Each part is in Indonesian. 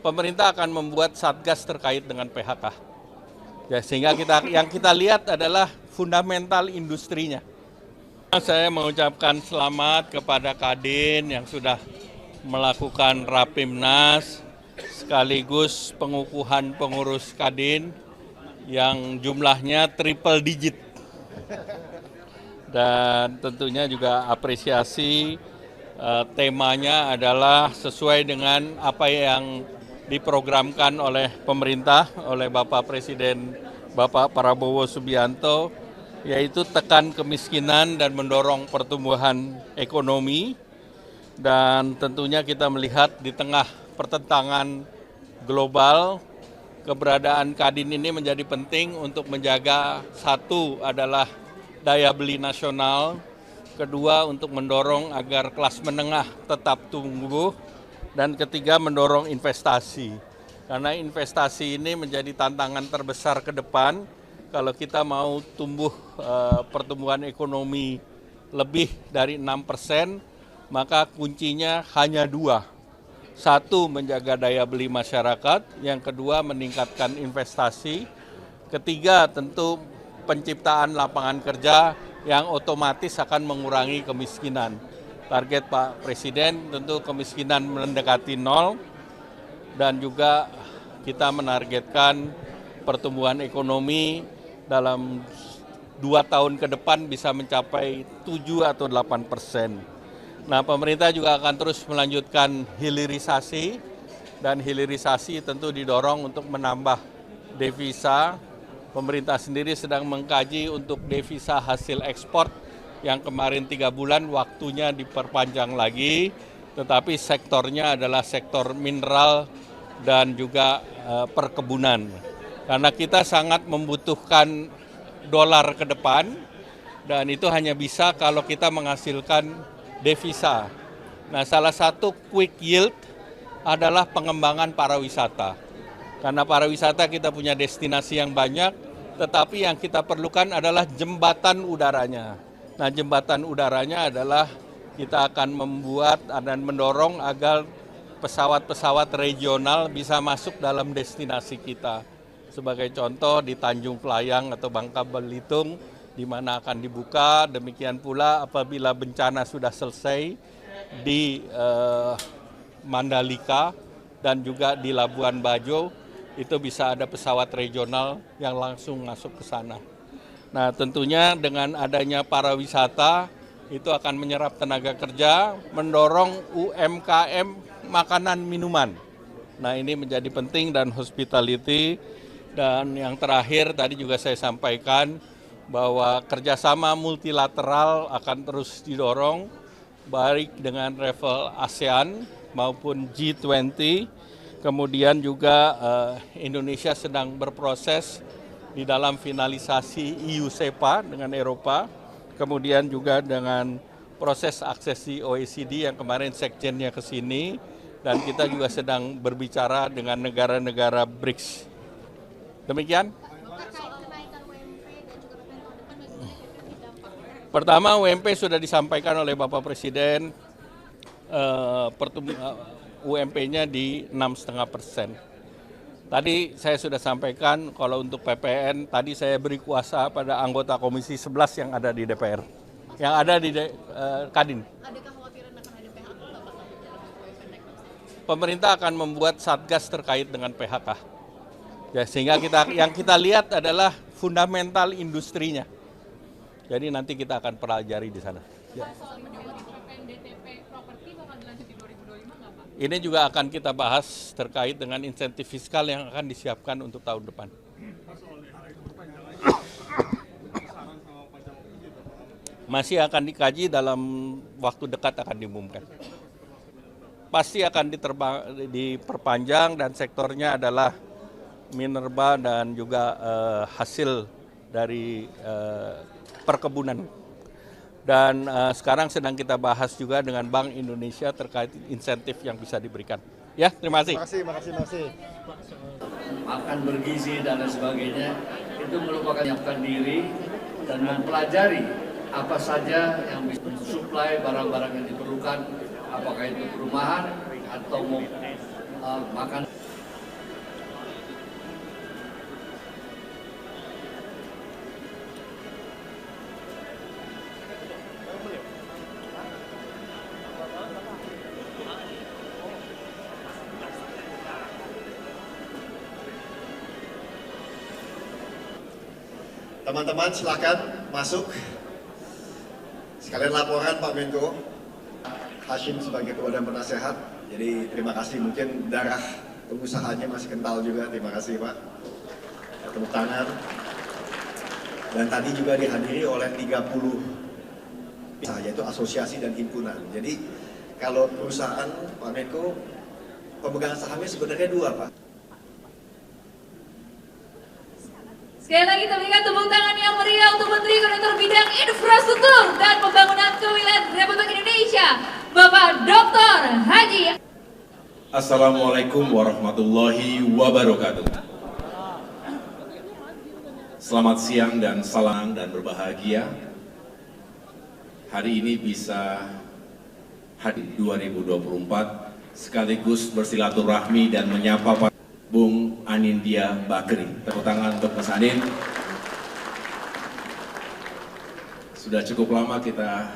pemerintah akan membuat satgas terkait dengan PHK. Ya, sehingga yang kita lihat adalah fundamental industrinya. Saya mengucapkan selamat kepada Kadin yang sudah melakukan Rapimnas sekaligus pengukuhan pengurus Kadin yang jumlahnya triple digit. Dan tentunya juga apresiasi temanya adalah sesuai dengan apa yang diprogramkan oleh pemerintah, oleh Bapak Presiden Bapak Prabowo Subianto, yaitu tekan kemiskinan dan mendorong pertumbuhan ekonomi. Dan tentunya kita melihat di tengah pertentangan global, keberadaan Kadin ini menjadi penting untuk menjaga, satu adalah daya beli nasional, kedua untuk mendorong agar kelas menengah tetap tumbuh, dan ketiga mendorong investasi. Karena investasi ini menjadi tantangan terbesar ke depan kalau kita mau tumbuh pertumbuhan ekonomi lebih dari 6%, maka kuncinya hanya dua. Satu, menjaga daya beli masyarakat, yang kedua meningkatkan investasi, ketiga tentu penciptaan lapangan kerja yang otomatis akan mengurangi kemiskinan. Target Pak Presiden tentu kemiskinan mendekati nol, dan juga kita menargetkan pertumbuhan ekonomi dalam 2 tahun ke depan bisa mencapai 7 atau 8%. Nah, pemerintah juga akan terus melanjutkan hilirisasi, dan hilirisasi tentu didorong untuk menambah devisa. Pemerintah sendiri sedang mengkaji untuk devisa hasil ekspor yang kemarin 3 bulan waktunya diperpanjang lagi, tetapi sektornya adalah sektor mineral dan juga perkebunan. Karena kita sangat membutuhkan dolar ke depan, dan itu hanya bisa kalau kita menghasilkan devisa. Nah, salah satu quick yield adalah pengembangan pariwisata. Karena pariwisata kita punya destinasi yang banyak, tetapi yang kita perlukan adalah jembatan udaranya. Nah, jembatan udaranya adalah kita akan membuat dan mendorong agar pesawat-pesawat regional bisa masuk dalam destinasi kita. Sebagai contoh di Tanjung Playang atau Bangka Belitung, di mana akan dibuka. Demikian pula apabila bencana sudah selesai di Mandalika dan juga di Labuan Bajo, itu bisa ada pesawat regional yang langsung masuk ke sana. Nah, tentunya dengan adanya pariwisata itu akan menyerap tenaga kerja, mendorong UMKM makanan minuman. Nah, ini menjadi penting, dan hospitality. Dan yang terakhir tadi juga saya sampaikan bahwa kerjasama multilateral akan terus didorong, baik dengan level ASEAN maupun G20. Kemudian juga Indonesia sedang berproses di dalam finalisasi EU-SEPA dengan Eropa, kemudian juga dengan proses aksesi OECD yang kemarin sekjennya ke sini, dan kita juga sedang berbicara dengan negara-negara BRICS. Demikian. Pertama, UMP sudah disampaikan oleh Bapak Presiden, UMP-nya di 6,5%. Tadi saya sudah sampaikan kalau untuk PPN, tadi saya beri kuasa pada anggota Komisi 11 yang ada di DPR, yang ada di Kadin. Ada kekhawatiran akan ada PHK? Pemerintah akan membuat satgas terkait dengan PHK. Ya, sehingga yang kita lihat adalah fundamental industrinya. Jadi nanti kita akan pelajari di sana. Ya. Ini juga akan kita bahas terkait dengan insentif fiskal yang akan disiapkan untuk tahun depan. Masih akan dikaji, dalam waktu dekat akan diumumkan. Pasti akan diperpanjang, dan sektornya adalah minerba dan juga hasil dari perkebunan. Dan sekarang sedang kita bahas juga dengan Bank Indonesia terkait insentif yang bisa diberikan. Ya, terima kasih. Terima kasih. Makan bergizi dan lain sebagainya, itu merupakan menyiapkan diri dan mempelajari apa saja yang bisa mensuplai barang-barang yang diperlukan, apakah itu perumahan atau makan. Teman-teman silakan masuk. Sekalian laporan Pak Menko. Hashim sebagai Ketua dan Penasehat. Jadi terima kasih, mungkin darah pengusahanya masih kental juga. Terima kasih Pak. Tepuk tangan. Dan tadi juga dihadiri oleh 30 yaitu asosiasi dan himpunan. Jadi kalau perusahaan Pak Menko, pemegang sahamnya sebenarnya 2 Pak. Sekali lagi kita berikan tepuk tangan yang meriah untuk Menteri Koordinator Bidang Infrastruktur dan Pembangunan Kewilayahan Republik Indonesia, Bapak Dr. Haji. Assalamualaikum warahmatullahi wabarakatuh. Selamat siang dan salam dan berbahagia. Hari ini bisa hadir 2024 sekaligus bersilaturahmi dan menyapa Pak Bung Anindya Bakri. Tepuk tangan untuk Mas Anin. Sudah cukup lama kita.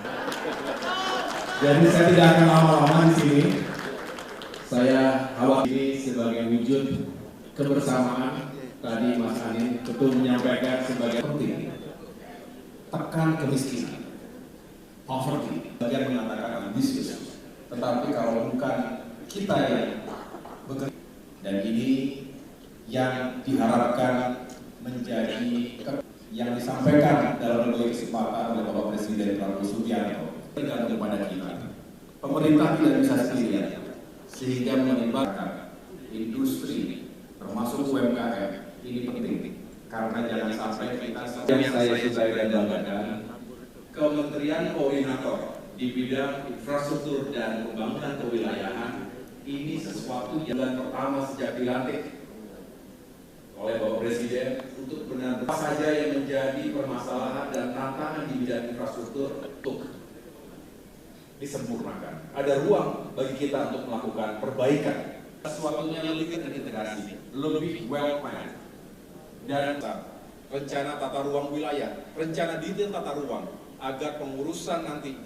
Jadi saya tidak akan lama-lama di sini. Saya awal ini sebagai wujud kebersamaan. Tadi Mas Anin betul menyampaikan sebagai penting. Tekan kemiskinan, poverty. Bagian mengatakan ambisius. Tetapi kalau bukan kita yang bekerja, dan ini yang diharapkan menjadi yang disampaikan dalam berbagai kesempatan oleh Bapak Presiden Prabowo Subianto tergantung kepada kita. Pemerintah tidak bisa sendirian, sehingga melibatkan industri termasuk UMKM ini penting karena jangan sampai kita yang saya sukai dan banggakan Kementerian Koordinator di bidang infrastruktur dan pembangunan kewilayahan ini sesuatu yang pertama sejak dilantik oleh Bapak Presiden untuk benar-benar apa saja yang menjadi permasalahan dan tantangan di bidang infrastruktur untuk disempurnakan. Ada ruang bagi kita untuk melakukan perbaikan. Sesuatunya lebih terintegrasi, lebih well planned dan rencana tata ruang wilayah, rencana detail tata ruang agar pengurusan nanti